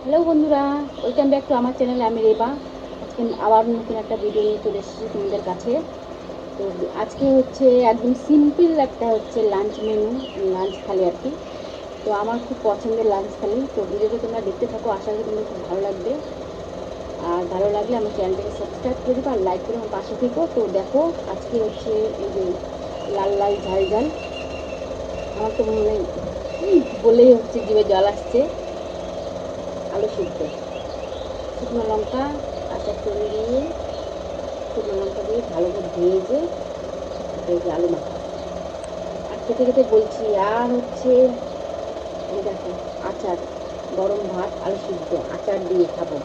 Hello বন্ধুরা, welcome back to আমার চ্যানেলে। আমি রেবা। আজকে আবার নতুন একটা ভিডিও নিয়ে চলে এসেছি তোমাদের কাছে। তো আজকে হচ্ছে একদম সিম্পল একটা হচ্ছে লাঞ্চ মেনু, লাঞ্চ থালি আর কি। তো আমার খুব পছন্দের লাঞ্চ থালি। তো ভিডিওটা তোমরা দেখতে থাকো, আশা করি তোমাদের খুব ভালো লাগবে। আর ভালো লাগলে আমার চ্যানেলটাকে সাবস্ক্রাইব করে দিবো আর লাইক করে আমার পাশে থেকো। তো দেখো, আজকে হচ্ছে এই যে লাল লাল ঝাল ঝাল, আমার তো মনে বলেই হচ্ছে জিভে জল আসছে। আলু সিদ্ধ, শুকনো লঙ্কা, কাঁচা তেল দিয়ে, শুকনো লঙ্কা দিয়ে ভালো করে ভেজে এই যে আলু মাখা। আর খেতে খেতে বলছি, আর হচ্ছে এই দেখো আচার, গরম ভাত আলু সিদ্ধ আচার দিয়ে খাবো।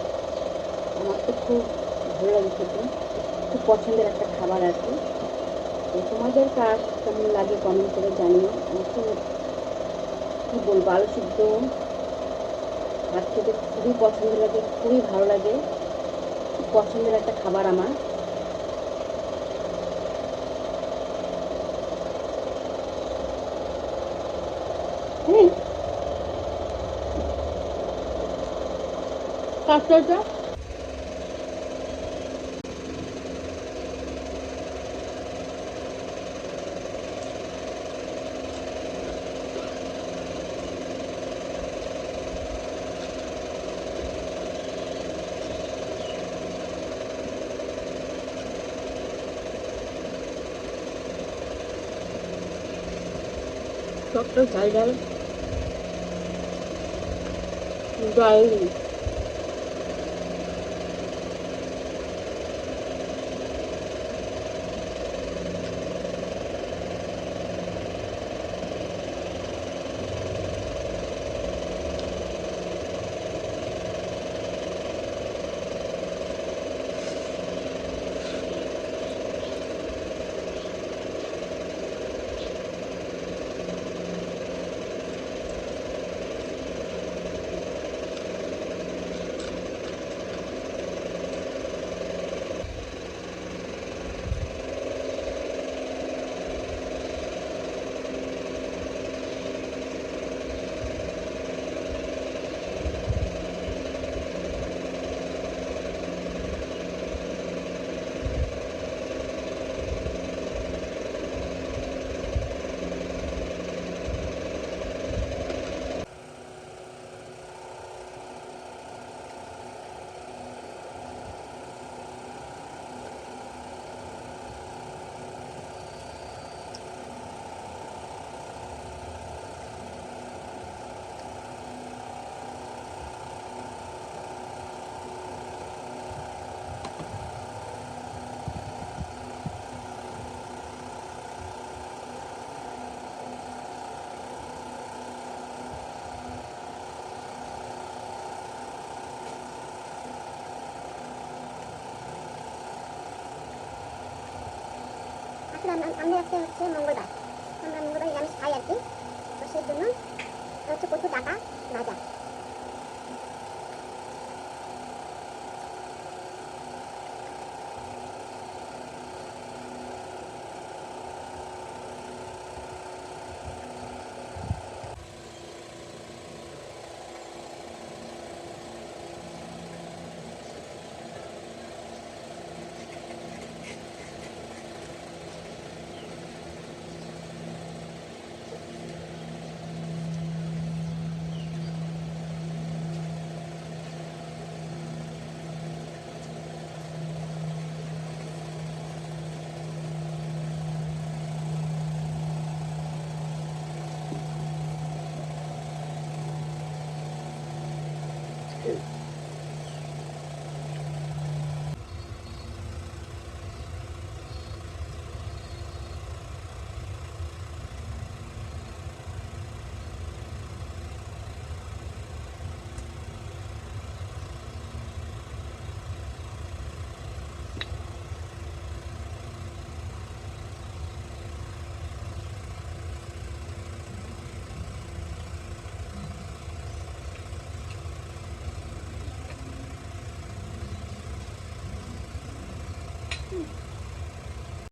আমার তো খুব ভালো লাগে খেতে, খুব পছন্দের একটা খাবার আর কি। তো তোমাদের কার কেমন লাগে কমেন্ট করে জানিও। আমার তো কী বলবো, আলু সিদ্ধ ভাত খেতে খুবই পছন্দ লাগে, খুবই ভালো লাগে, খুব পছন্দের একটা খাবার আমার। হ্যাঁ, কাঁচকলাটা টকটা ঝাল ঝাল দারুণ। আসলে আমরা আজকে হচ্ছে মঙ্গলবার, আমরা মঙ্গলবার নিরামিষ খাই আর কি। তো সেই জন্য হচ্ছে কচু ডাটা ভাজা।